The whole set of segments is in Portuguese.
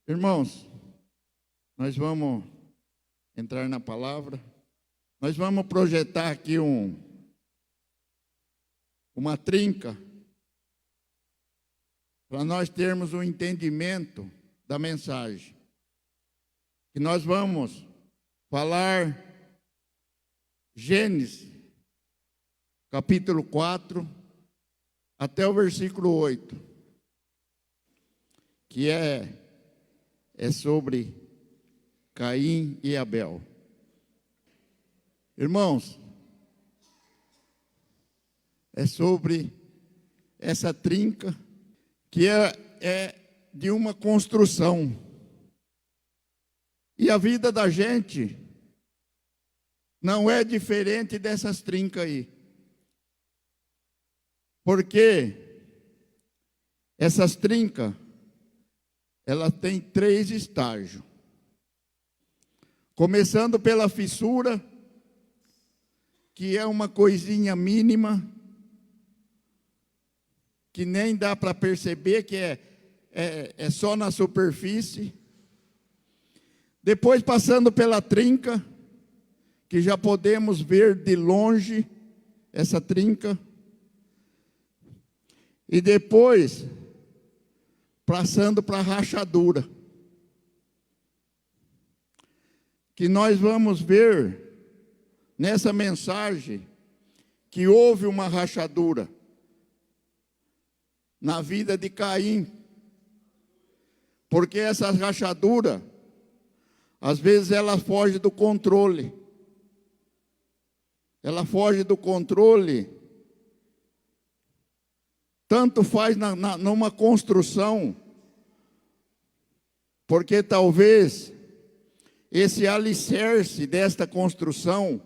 Irmãos, nós vamos entrar na palavra. Nós vamos projetar aqui uma trinca para nós termos um entendimento da mensagem. E nós vamos falar Gênesis, capítulo 4, até o versículo 8, que é sobre Caim e Abel. Irmãos, é sobre essa trinca que é de uma construção. E a vida da gente não é diferente dessas trincas aí. Porque essas trincas, elas têm 3 estágios. Começando pela fissura, que é uma coisinha mínima, que nem dá para perceber, que é só na superfície. Depois passando pela trinca, que já podemos ver de longe essa trinca. E depois passando para a rachadura, que nós vamos ver nessa mensagem que houve uma rachadura na vida de Caim, porque essa rachadura, às vezes ela foge do controle, tanto faz numa construção, porque talvez esse alicerce desta construção,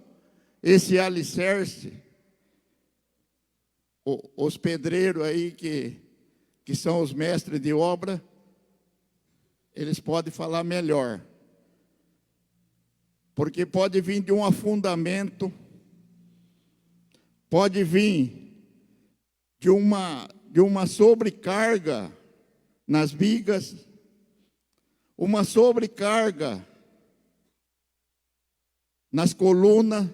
os pedreiros aí que são os mestres de obra, eles podem falar melhor. Porque pode vir de um afundamento, pode vir de uma sobrecarga nas vigas, uma sobrecarga nas colunas,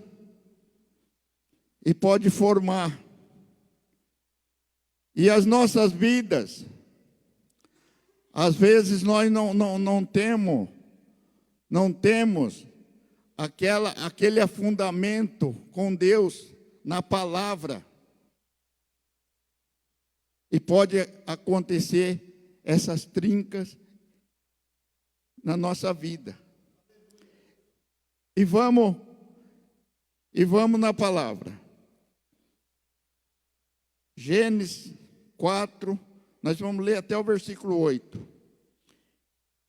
e pode formar. E as nossas vidas, às vezes nós não temos aquele afundamento com Deus na palavra. E pode acontecer essas trincas na nossa vida. E vamos na palavra. Gênesis 4, nós vamos ler até o versículo 8.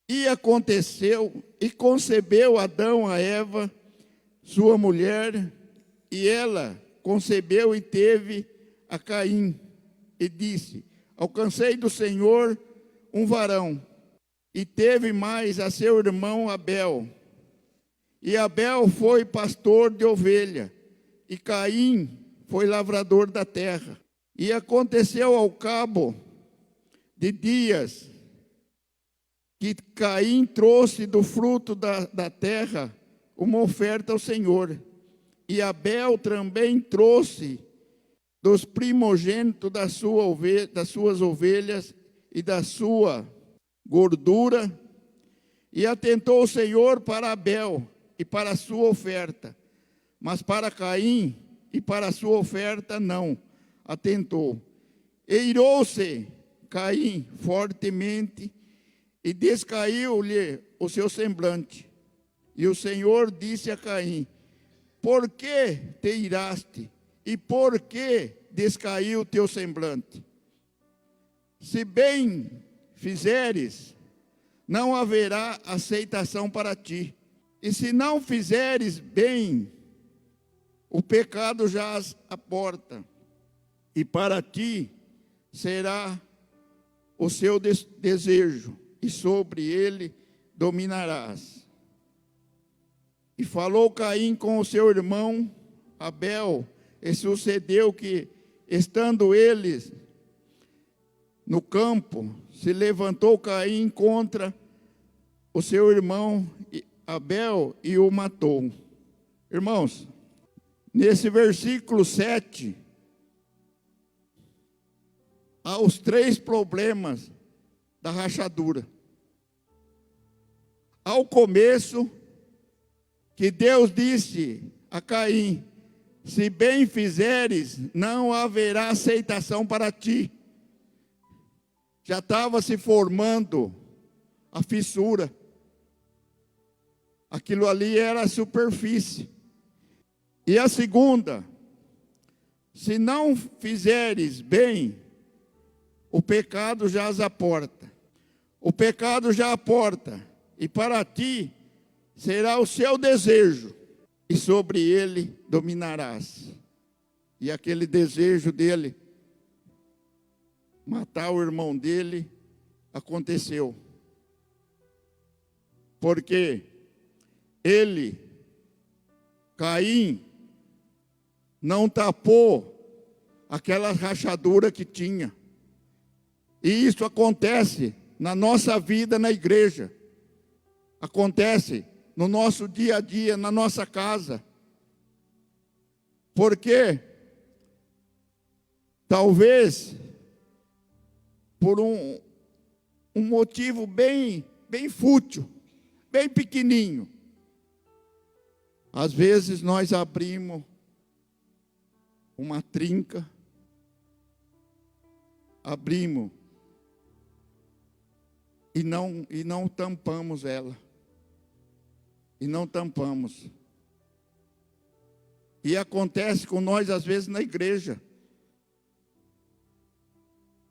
E aconteceu, e concebeu Adão a Eva, sua mulher, e ela concebeu e teve a Caim, e disse: alcancei do Senhor um varão. E teve mais a seu irmão Abel. E Abel foi pastor de ovelha, e Caim foi lavrador da terra. E aconteceu ao cabo de dias que Caim trouxe do fruto da terra uma oferta ao Senhor. E Abel também trouxe dos primogênitos das suas ovelhas e da sua gordura. E atentou o Senhor para Abel e para a sua oferta, mas para Caim e para a sua oferta não atentou. E irou-se Caim fortemente, e descaiu-lhe o seu semblante. E o Senhor disse a Caim: por que te iraste? E por que descaiu o teu semblante? Se bem fizeres, não haverá aceitação para ti. E se não fizeres bem, o pecado jaz à porta, e para ti será o seu desejo, e sobre ele dominarás. E falou Caim com o seu irmão Abel, e sucedeu que, estando eles no campo, se levantou Caim contra o seu irmão Abel e o matou. Irmãos, nesse versículo 7, há os 3 problemas da rachadura. Ao começo, que Deus disse a Caim: se bem fizeres, não haverá aceitação para ti. Já estava se formando a fissura. Aquilo ali era a superfície. E a segunda: se não fizeres bem, o pecado jaz à porta. O pecado já à porta. E para ti será o seu desejo, e sobre ele dominarás. E aquele desejo dele, matar o irmão dele, aconteceu. Porque ele, Caim, não tapou aquela rachadura que tinha. E isso acontece na nossa vida na igreja. Acontece no nosso dia a dia, na nossa casa. Porque talvez por um motivo bem fútil, bem pequenininho, às vezes nós abrimos uma trinca, abrimos e não tampamos ela. E não tampamos. E acontece com nós às vezes na igreja.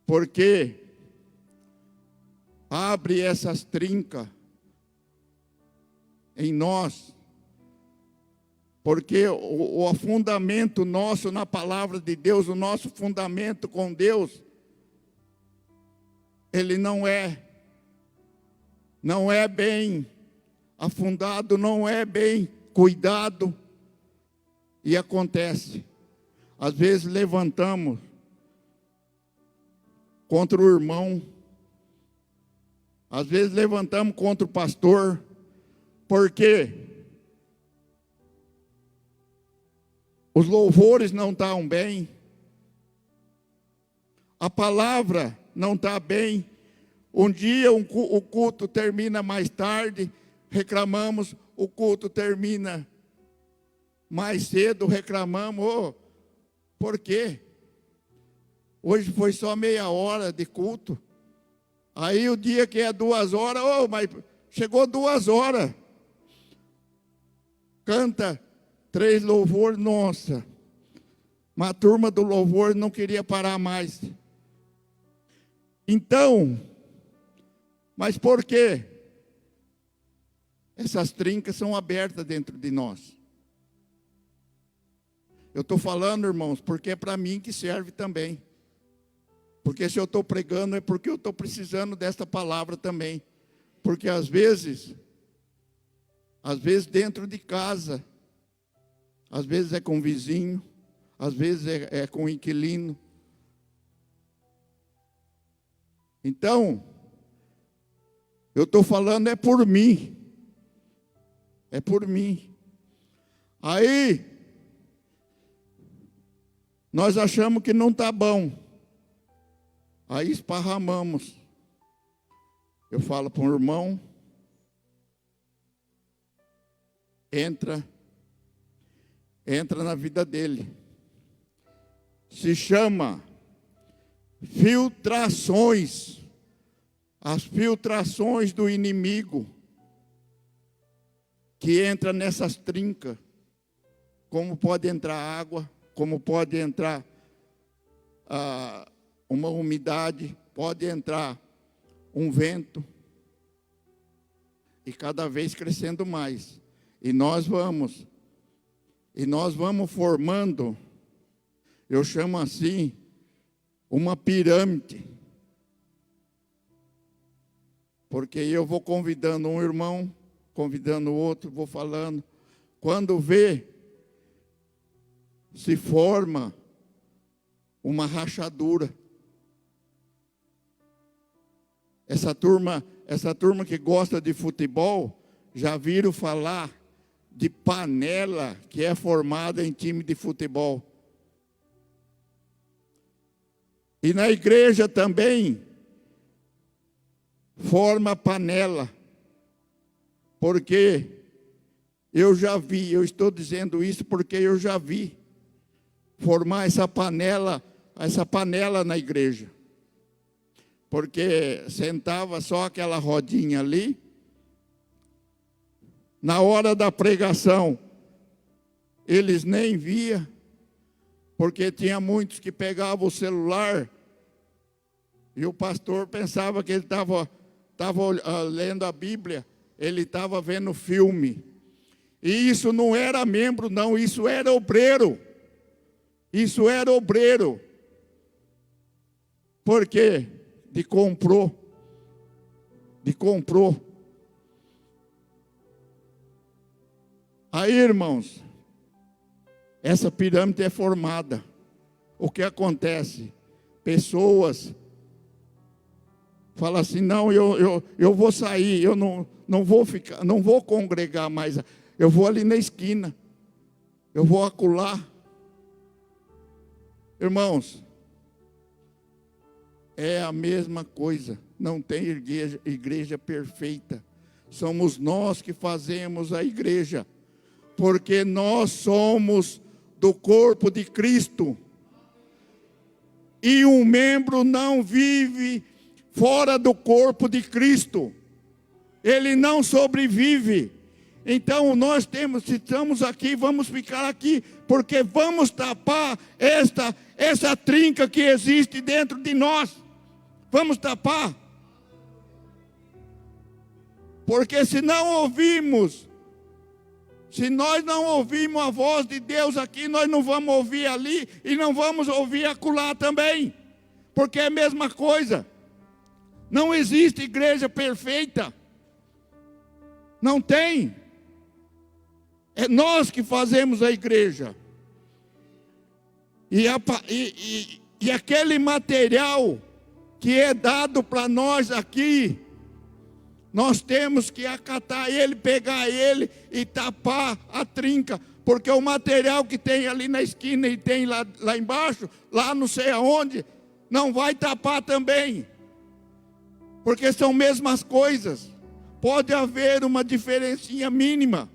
Porque abre essas trincas em nós. Porque o fundamento nosso na palavra de Deus, o nosso fundamento com Deus, ele não é bem afundado, não é bem cuidado. E acontece, às vezes levantamos contra o irmão, às vezes levantamos contra o pastor, porque os louvores não estão bem, a palavra não está bem. Um dia o culto termina mais tarde, reclamamos, o culto termina mais cedo, reclamamos. Por quê? Hoje foi só meia hora de culto. Aí o dia que é 2 horas, mas chegou 2 horas. Canta 3 louvores, nossa. Uma turma do louvor não queria parar mais. Então, mas por quê? Essas trincas são abertas dentro de nós. Eu estou falando, irmãos, porque é para mim que serve também. Porque se eu estou pregando é porque eu estou precisando desta palavra também. Porque às vezes dentro de casa, às vezes é com o vizinho, às vezes é com o inquilino. Então, eu estou falando é por mim. É por mim. Aí, nós achamos que não está bom. Aí esparramamos. Eu falo para um irmão, entra na vida dele. Se chama filtrações. As filtrações do inimigo que entra nessas trincas. Como pode entrar água, como pode entrar uma umidade, pode entrar um vento, e cada vez crescendo mais. E nós vamos formando, eu chamo assim, uma pirâmide. Porque eu vou convidando um irmão, convidando o outro, vou falando. Quando vê, se forma uma rachadura. Essa turma essa turma que gosta de futebol, já viram falar de panela que é formada em time de futebol. E na igreja também forma panela. Porque eu já vi, eu estou dizendo isso porque eu já vi formar essa panela na igreja. Porque sentava só aquela rodinha ali. Na hora da pregação, eles nem via, porque tinha muitos que pegavam o celular e o pastor pensava que ele estava lendo a Bíblia, ele estava vendo filme. E isso não era membro, não, isso era obreiro. Isso era obreiro. Por quê? De comprou. Aí, irmãos, essa pirâmide é formada. O que acontece? Pessoas falam assim, não, eu vou sair, eu não vou ficar, não vou congregar mais, eu vou ali na esquina, eu vou acolá. Irmãos, é a mesma coisa, não tem igreja perfeita. Somos nós que fazemos a igreja. Porque nós somos do corpo de Cristo. E um membro não vive fora do corpo de Cristo. Ele não sobrevive. Então nós se estamos aqui, vamos ficar aqui, porque vamos tapar essa trinca que existe dentro de nós. Vamos tapar. Porque se não ouvirmos, se nós não ouvirmos a voz de Deus aqui, nós não vamos ouvir ali e não vamos ouvir acolá também. Porque é a mesma coisa. Não existe igreja perfeita. Não tem. É nós que fazemos a igreja. E aquele material que é dado para nós aqui, nós temos que acatar ele, pegar ele e tapar a trinca. Porque o material que tem ali na esquina e tem lá embaixo, lá não sei aonde, não vai tapar também. Porque são mesmas coisas. Pode haver uma diferencinha mínima.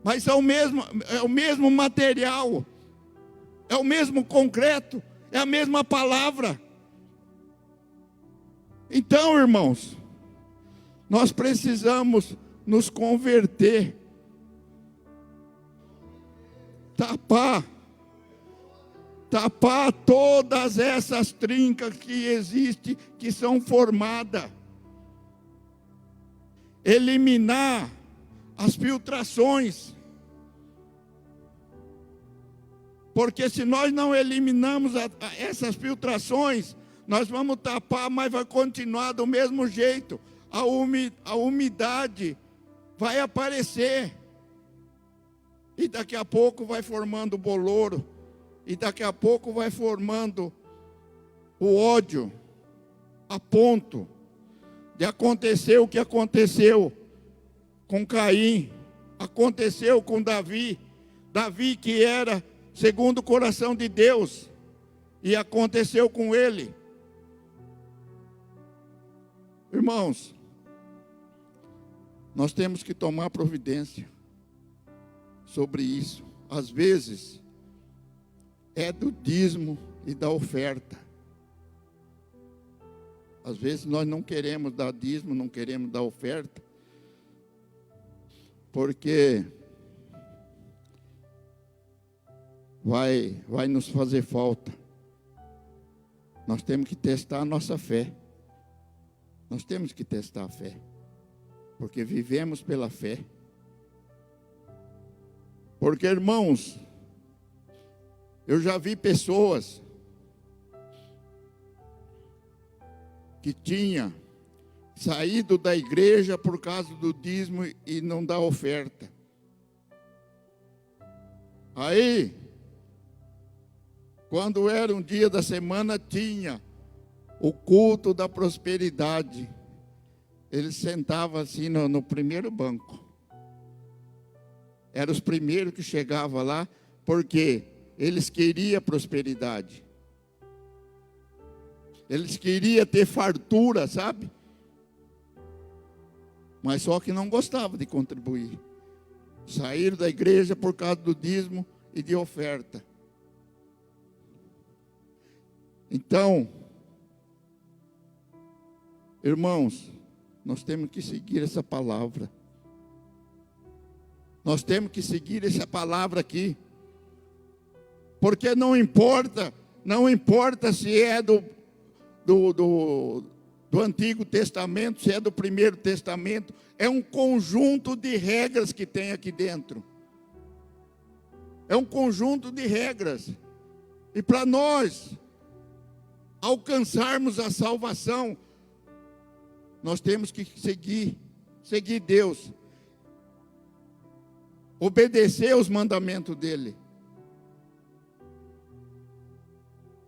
Mas é o mesmo material. É o mesmo concreto. É a mesma palavra. Então, irmãos, nós precisamos nos converter, tapar todas essas trincas que existem, que são formadas, eliminar as filtrações, porque se nós não eliminamos essas filtrações, nós vamos tapar, mas vai continuar do mesmo jeito. A umidade vai aparecer. E daqui a pouco vai formando o boloro. E daqui a pouco vai formando o ódio. A ponto de acontecer o que aconteceu com Caim. Aconteceu com Davi. Davi que era segundo o coração de Deus. E aconteceu com ele. Irmãos, nós temos que tomar providência sobre isso. Às vezes, é do dízimo e da oferta. Às vezes nós não queremos dar dízimo, não queremos dar oferta, porque vai nos fazer falta. Nós temos que testar a nossa fé. Nós temos que testar a fé, porque vivemos pela fé. Porque, irmãos, eu já vi pessoas que tinham saído da igreja por causa do dízimo e não da oferta. Aí, quando era um dia da semana, tinha o culto da prosperidade. eles sentavam assim no primeiro banco. Eram os primeiros que chegavam lá, porque eles queriam prosperidade. Eles queriam ter fartura, sabe? Mas só que não gostavam de contribuir. Saíram da igreja por causa do dízimo e de oferta. Então, irmãos, nós temos que seguir essa palavra. Nós temos que seguir essa palavra aqui. Porque não importa se é do Antigo Testamento, se é do Primeiro Testamento, é um conjunto de regras que tem aqui dentro. É um conjunto de regras. E para nós alcançarmos a salvação, nós temos que seguir Deus. Obedecer os mandamentos dele.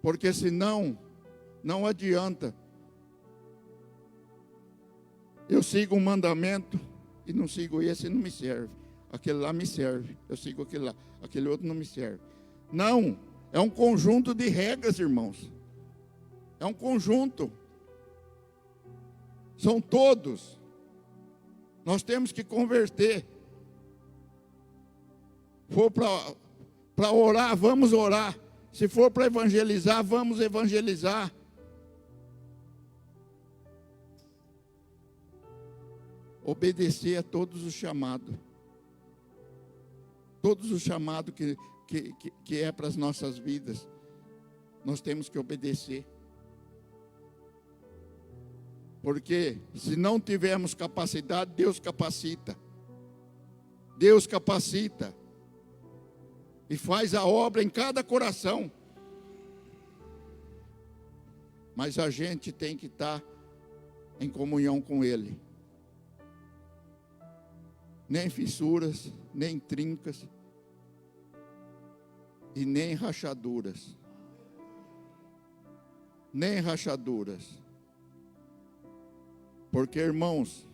Porque senão, não adianta. Eu sigo um mandamento e não sigo esse, não me serve. Aquele lá me serve. Eu sigo aquele lá. Aquele outro não me serve. Não. É um conjunto de regras, irmãos. É um conjunto. São todos. Nós temos que converter. For para orar, vamos orar. Se for para evangelizar, vamos evangelizar. Obedecer a todos os chamados. Todos os chamados que é para as nossas vidas. Nós temos que obedecer. Porque se não tivermos capacidade, Deus capacita. Deus capacita. E faz a obra em cada coração. Mas a gente tem que estar em comunhão com Ele. Nem fissuras, nem trincas e nem rachaduras. Nem rachaduras. Porque, irmãos,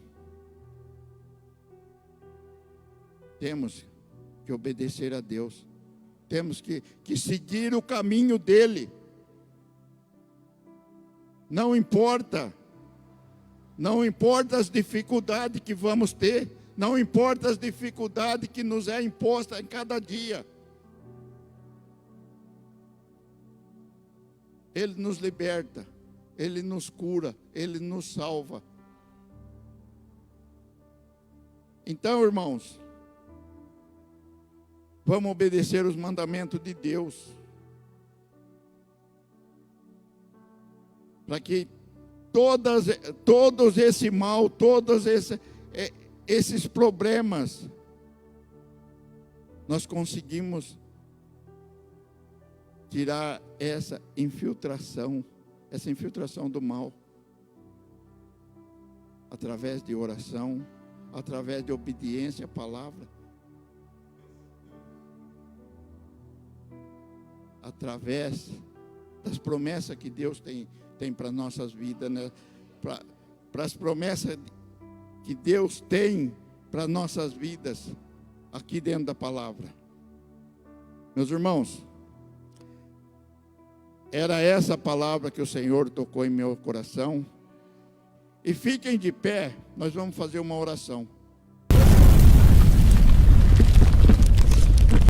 temos que obedecer a Deus. Temos que seguir o caminho dele. Não importa as dificuldades que vamos ter. Não importa as dificuldades que nos é imposta em cada dia. Ele nos liberta, Ele nos cura, Ele nos salva. Então, irmãos, vamos obedecer os mandamentos de Deus. Para que todos esse mal, todos esses problemas, nós conseguimos tirar essa infiltração do mal, através de oração, através de obediência à palavra, através das promessas que Deus tem para nossas vidas, né? Para as promessas que Deus tem para nossas vidas, aqui dentro da palavra. Meus irmãos, era essa a palavra que o Senhor tocou em meu coração. E fiquem de pé, nós vamos fazer uma oração.